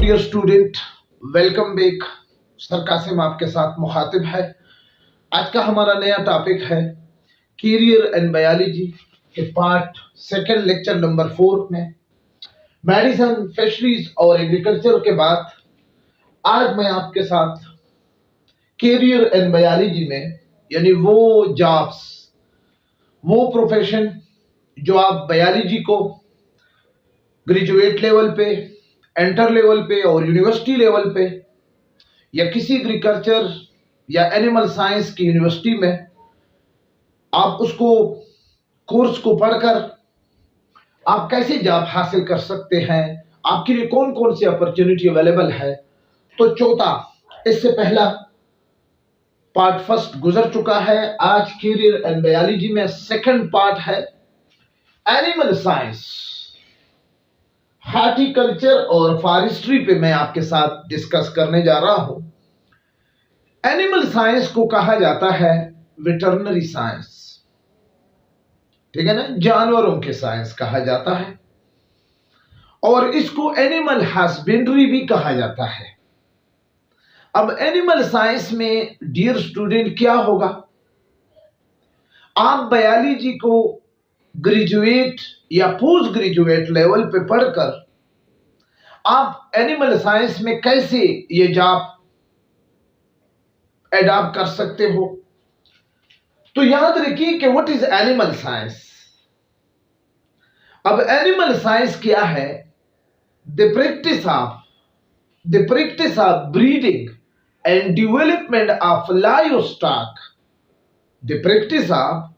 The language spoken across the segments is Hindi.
Dear student, welcome back. Sir Qasim आपके साथ मुखातिब है। आज का हमारा नया टॉपिक है कैरियर एंड बायोलॉजी के पार्ट सेकंड लेक्चर नंबर 4 में मेडिसिन, फिशरीज और एग्रीकल्चर के बाद आज मैं आपके साथ कैरियर एंड बायोलॉजी में यानी वो जॉब्स, वो प्रोफेशन जो आप बायोलॉजी को ग्रेजुएट लेवल पे, इंटर लेवल पे और यूनिवर्सिटी लेवल पे या किसी एग्रीकल्चर या एनिमल साइंस की यूनिवर्सिटी में आप उसको कोर्स को पढ़कर आप कैसे जॉब हासिल कर सकते हैं, आपके लिए कौन कौन सी अपॉर्चुनिटी अवेलेबल है। तो चौथा, इससे पहला पार्ट फर्स्ट गुजर चुका है। आज कैरियर एंड बायोलॉजी में सेकंड पार्ट है एनिमल साइंस, हॉर्टिकल्चर और फॉरेस्ट्री पे मैं आपके साथ डिस्कस करने जा रहा हूं। एनिमल साइंस को कहा जाता है वेटरनरी साइंस, ठीक है ना, जानवरों के साइंस कहा जाता है, और इसको एनिमल हस्बेंड्री भी कहा जाता है। अब एनिमल साइंस में डियर स्टूडेंट क्या होगा, आप बायोलॉजी को ग्रेजुएट या पोस्ट ग्रेजुएट लेवल पे पढ़कर आप एनिमल साइंस में कैसे ये जॉब एडॉप्ट कर सकते हो। तो याद रखिए कि व्हाट इज एनिमल साइंस। अब एनिमल साइंस क्या है? The practice of breeding and development of livestock, the practice of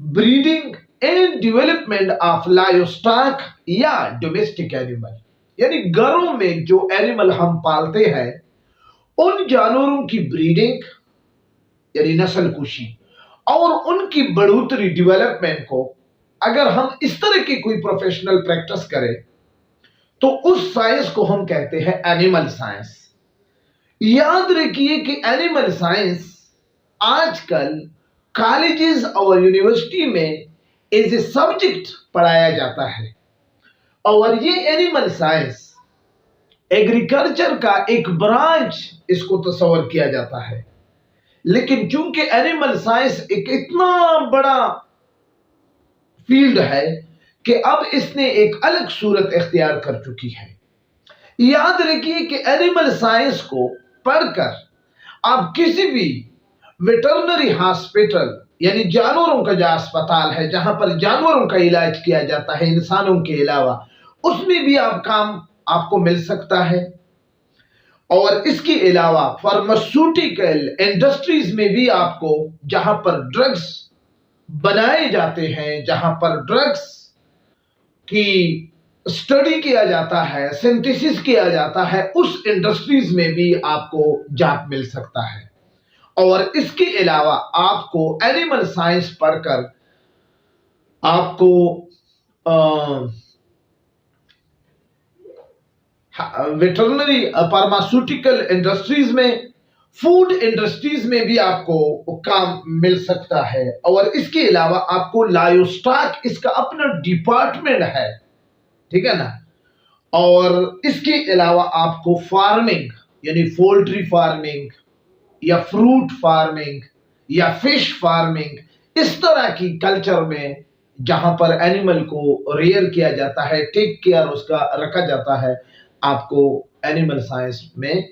breeding and development of livestock या डोमेस्टिक एनिमल, यानी घरों में जो एनिमल हम पालते हैं उन जानवरों की ब्रीडिंग यानी नस्ल कुशी और उनकी बढ़ोतरी, डेवलपमेंट को अगर हम इस तरह की कोई प्रोफेशनल प्रैक्टिस करें तो उस साइंस को हम कहते हैं एनिमल साइंस। याद रखिए कि एनिमल साइंस आजकल कॉलेजेस और यूनिवर्सिटी में एज ए सब्जेक्ट पढ़ाया जाता है, और ये एनिमल साइंस एग्रीकल्चर का एक ब्रांच इसको तस्वर किया जाता है। लेकिन चूंकि एनिमल साइंस एक इतना बड़ा फील्ड है कि अब इसने एक अलग सूरत इख्तियार कर चुकी है। याद रखिए कि एनिमल साइंस को पढ़कर आप किसी भी वेटरनरी हॉस्पिटल यानी जानवरों का जो अस्पताल है जहां पर जानवरों का इलाज किया जाता है इंसानों के अलावा, उसमें भी आप काम आपको मिल सकता है। और इसके अलावा फार्मास्यूटिकल इंडस्ट्रीज में भी आपको, जहां पर ड्रग्स बनाए जाते हैं, जहां पर ड्रग्स की स्टडी किया जाता है, सिंथेसिस किया जाता है, उस इंडस्ट्रीज में भी आपको जॉब मिल सकता है। और इसके अलावा आपको एनिमल साइंस पढ़कर आपको वेटरनरी, फार्मास्यूटिकल इंडस्ट्रीज में, फूड इंडस्ट्रीज में भी आपको काम मिल सकता है। और इसके अलावा आपको लाइवस्टॉक, इसका अपना डिपार्टमेंट है, ठीक है ना। और इसके अलावा आपको फार्मिंग यानी पोल्ट्री फार्मिंग या फ्रूट फार्मिंग या फिश फार्मिंग, इस तरह की कल्चर में जहां पर एनिमल को रेयर किया जाता है, टेक केयर उसका रखा जाता है, आपको एनिमल साइंस में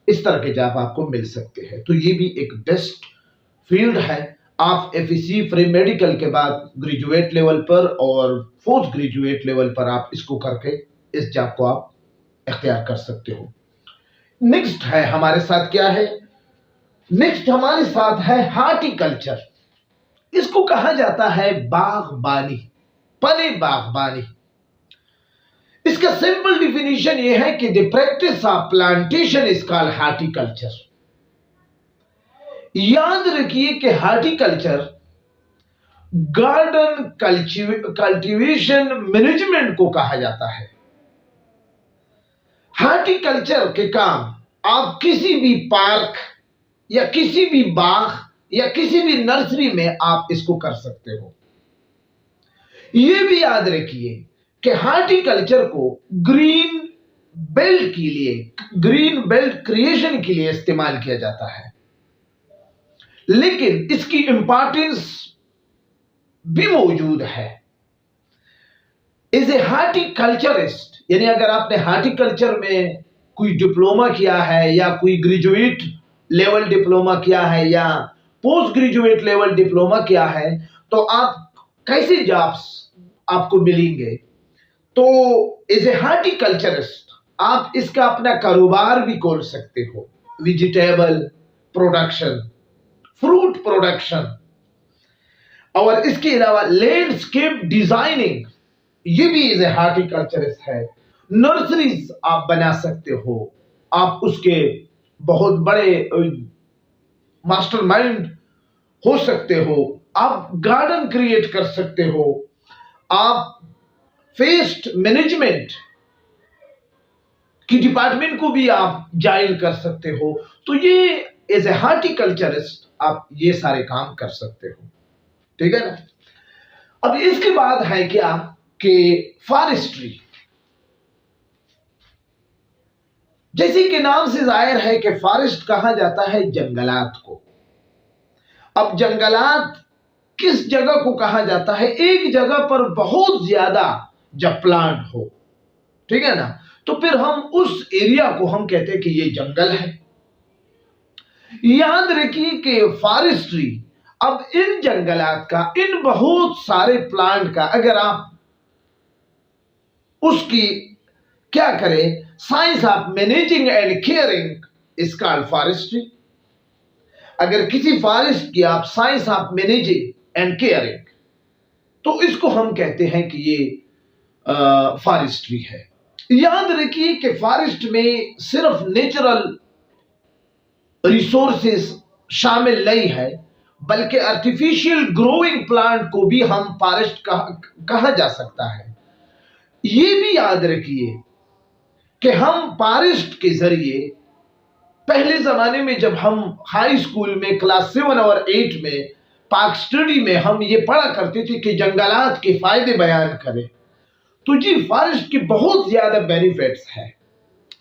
इस तरह के जॉब आपको मिल सकते हैं। तो ये भी एक बेस्ट फील्ड है। आप एफएससी फ्री मेडिकल के बाद ग्रेजुएट लेवल पर और पोस्ट ग्रेजुएट लेवल पर आप इसको करके इस जॉब को आप इख्तियार कर सकते हो। नेक्स्ट है हमारे साथ क्या है? नेक्स्ट हमारे साथ है हॉर्टिकल्चर। इसको कहा जाता है बागबानी, पने बागबानी। इसका सिंपल डिफिनीशन यह है कि the practice of plantation is called horticulture. याद रखिए कि हॉर्टिकल्चर गार्डन कल्टीवेशन मैनेजमेंट को कहा जाता है। हॉर्टिकल्चर के काम आप किसी भी पार्क या किसी भी बाग या किसी भी नर्सरी में आप इसको कर सकते हो। यह भी याद रखिए कि हॉर्टिकल्चर को ग्रीन बेल्ट के लिए, ग्रीन बेल्ट क्रिएशन के लिए इस्तेमाल किया जाता है। लेकिन इसकी इंपॉर्टेंस भी मौजूद है। एज ए हार्टिकल्चरिस्ट, यानी अगर आपने हार्टिकल्चर में कोई डिप्लोमा किया है या कोई ग्रेजुएट लेवल डिप्लोमा किया है या पोस्ट ग्रेजुएट लेवल डिप्लोमा किया है, तो आप कैसे जॉब्स आपको मिलेंगे? तो एज ए हार्टिकल्चरिस्ट आप इसका अपना कारोबार भी खोल सकते हो। वेजिटेबल प्रोडक्शन, फ्रूट प्रोडक्शन, और इसके अलावा लैंडस्केप डिजाइनिंग, ये भी एज ए हार्टिकल्चरिस्ट है। नर्सरीज आप बना सकते हो, आप उसके बहुत बड़े मास्टरमाइंड हो सकते हो। आप गार्डन क्रिएट कर सकते हो, आप वेस्ट मैनेजमेंट की डिपार्टमेंट को भी आप ज्वाइन कर सकते हो। तो ये एज ए हार्टिकल्चरिस्ट आप ये सारे काम कर सकते हो, ठीक है ना। अब इसके बाद है क्या कि फॉरेस्ट्री, जैसे कि नाम से जाहिर है कि फॉरेस्ट कहा जाता है जंगलात को। अब जंगलात किस जगह को कहा जाता है? एक जगह पर बहुत ज्यादा जब प्लांट हो, ठीक है ना, तो फिर हम उस एरिया को हम कहते हैं कि ये जंगल है। याद रखिए कि फॉरेस्ट्री, अब इन जंगलात का, इन बहुत सारे प्लांट का अगर आप उसकी क्या करें, science of managing and caring is called forestry. अगर किसी फॉरेस्ट की आप science of managing and caring, तो इसको हम कहते हैं कि ये फॉरेस्ट्री है। याद रखिए कि फॉरेस्ट में सिर्फ नेचुरल रिसोर्सेस शामिल नहीं है, बल्कि आर्टिफिशियल ग्रोइंग प्लांट को भी हम फॉरेस्ट कहा जा सकता है। ये भी याद रखिए कि हम फॉरेस्ट के जरिए, पहले जमाने में जब हम हाई स्कूल में क्लास 7 और 8 में पार्क स्टडी में हम ये पढ़ा करते थे कि जंगलात के फायदे बयान करें, तो जी फॉरेस्ट के बहुत ज्यादा बेनिफिट्स हैं।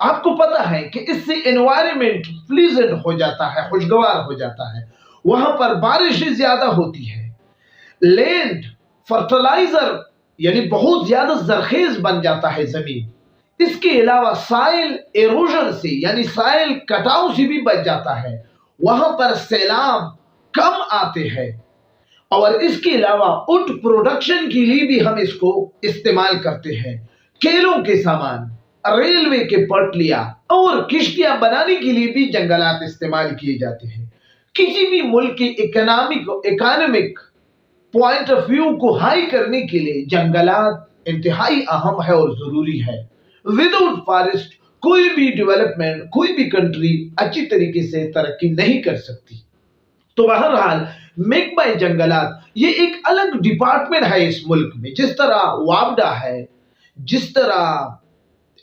आपको पता है कि इससे एनवायरनमेंट प्लीजेंट हो जाता है, खुशगवार हो जाता है, वहां पर बारिशें ज्यादा होती है, लैंड फर्टिलाइजर यानी बहुत ज्यादा जरखेज बन जाता है जमीन। इसके अलावा साइल एरोजन से यानी साइल कटाव से भी बच जाता है, वहां पर सैलाब कम आते हैं। और इसके अलावा वुड प्रोडक्शन के लिए भी हम इसको इस्तेमाल करते हैं। खेलों के सामान, रेलवे के पटलियां और किश्तियां बनाने के लिए भी जंगलात इस्तेमाल किए जाते हैं। किसी भी मुल्क की इकोनॉमिक पॉइंट ऑफ व्यू को हाई करने के लिए जंगलात इंतहाई अहम है और जरूरी है। विदाउट फॉरेस्ट कोई भी डेवलपमेंट, कोई भी कंट्री अच्छी तरीके से तरक्की नहीं कर सकती। तो बहरहाल मेक बाय जंगलात ये एक अलग डिपार्टमेंट है इस मुल्क में। जिस तरह वापडा है, जिस तरह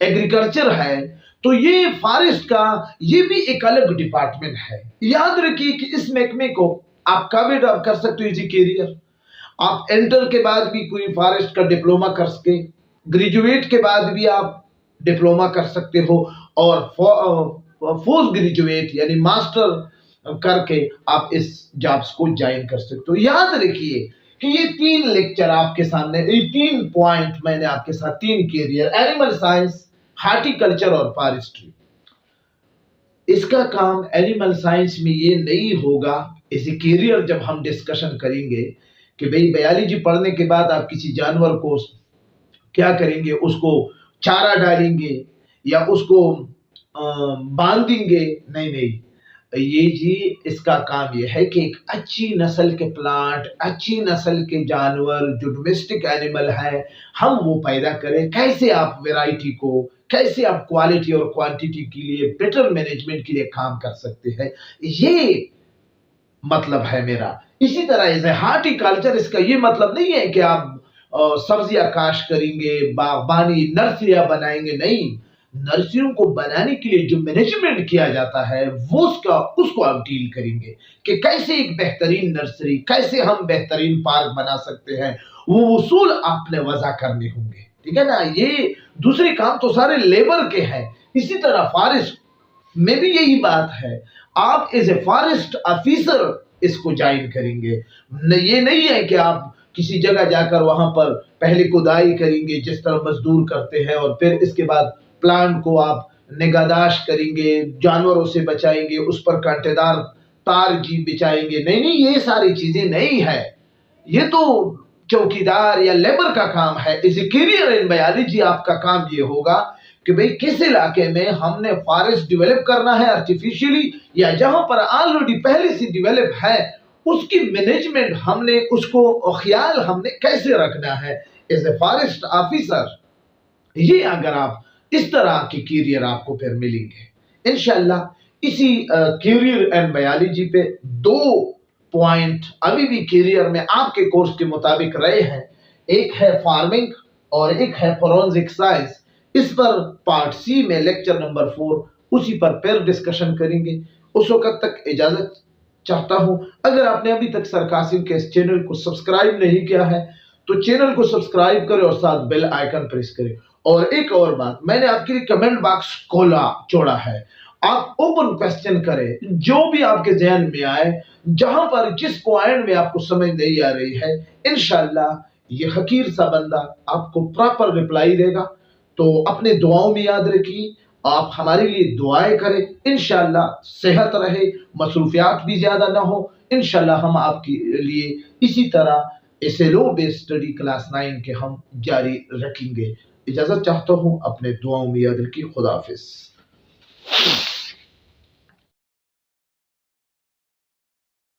एग्रीकल्चर है, तो ये फॉरेस्ट का ये भी एक अलग डिपार्टमेंट है। याद रखिए कि इस महकमे को आप कभी कर सकते हो एज ए कैरियर। आप इंटर के बाद भी कोई फॉरेस्ट का डिप्लोमा कर सके, ग्रेजुएट के बाद भी आप डिप्लोमा कर सकते हो, और पोस्ट ग्रेजुएट यानी मास्टर करके आप इस जॉब्स को ज्वाइन कर सकते हो। याद रखिए कि ये 3 लेक्चर आपके सामने, ये 3 पॉइंट मैंने आपके साथ, 3 कैरियर, एनिमल साइंस, हार्टिकल्चर और फॉरेस्ट्री। इसका काम एनिमल साइंस में ये नहीं होगा एज ए कैरियर जब हम डिस्कशन करेंगे कि भाई बायोलॉजी पढ़ने के बाद आप किसी जानवर को क्या करेंगे, उसको चारा डालेंगे या उसको बांधेंगे। नहीं नहीं, ये जी इसका काम ये है कि एक अच्छी नस्ल के प्लांट, अच्छी नस्ल के जानवर जो डोमेस्टिक एनिमल है, हम वो पैदा करें। कैसे आप वैरायटी को, कैसे आप क्वालिटी और क्वांटिटी के लिए, बेटर मैनेजमेंट के लिए काम कर सकते हैं, ये मतलब है मेरा। इसी तरह एज ए हार्टिकल्चर इसका ये मतलब नहीं है कि आप सब्जियां काश्त करेंगे, बागबानी, नर्सरियां बनाएंगे। नहीं, नर्सरियों को बनाने के लिए जो मैनेजमेंट किया जाता है वो उसको आप डील करेंगे कि कैसे एक बेहतरीन नर्सरी, कैसे हम बेहतरीन पार्क बना सकते हैं। वो उसूल आपने वज़ा करने होंगे। ठीक है ना। ये दूसरे काम तो सारे लेबर के हैं। इसी तरह फॉरेस्ट में भी यही बात है, आप एज ए फॉरेस्ट ऑफिसर इसको ज्वाइन करेंगे। ये नहीं है कि आप किसी जगह जाकर वहां पर पहले खुदाई करेंगे जिस तरह मजदूर करते हैं, और फिर इसके बाद प्लांट को आप निगाहदाश्त करेंगे, जानवरों से बचाएंगे, उस पर कांटेदार तार जी बिछाएंगे। नहीं नहीं, ये सारी चीजें नहीं है। ये तो चौकीदार या लेबर का काम है। इस करियर इन बायोलॉजी आपका काम ये होगा कि भाई किस इलाके में हमने फॉरेस्ट डेवलप करना है आर्टिफिशियली, या जहां पर ऑलरेडी पहले से डेवलप है उसकी मैनेजमेंट हमने उसको ख्याल हमने कैसे रखना है एज ए फॉरेस्ट ऑफिसर। ये अगर आप इस तरह के करियर आपको फिर मिलेंगे इंशाल्लाह। इसी करियर एंड बायोलॉजी पे 2 पॉइंट अभी भी करियर में आपके कोर्स के मुताबिक रहे हैं। एक है फार्मिंग और एक है फोरेंसिक साइंस। इस पर पार्ट सी में लेक्चर नंबर 4 उसी पर फिर डिस्कशन करेंगे। उस वक्त तक इजाजत चाहता हूं। अगर आपने अभी तक सर कासिम के इस चैनल को सब्सक्राइब नहीं किया है तो चैनल को सब्सक्राइब करें और साथ बेल आइकन प्रेस करें। और एक और बात, मैंने आपके लिए कमेंट बॉक्स खोला छोड़ा है, आप ओपन क्वेश्चन करें, जो भी आपके जहन में आए, जहां पर जिस पॉइंट में आपको समझ नहीं आ रही है, इंशाल्लाह ये हकीर सा बंदा आपको प्रॉपर रिप्लाई देगा। तो अपने दुआओं में याद रखिए, आप हमारे लिए दुआएं करें, इंशाल्लाह सेहत रहे, मसरूफियात भी ज्यादा ना हो। इंशाल्लाह हम आपके लिए इसी तरह एसएलओ बेस्ड स्टडी क्लास 9 के हम जारी रखेंगे। इजाजत चाहता हूं, अपने दुआओं में याद रखिए। खुदा हाफिज।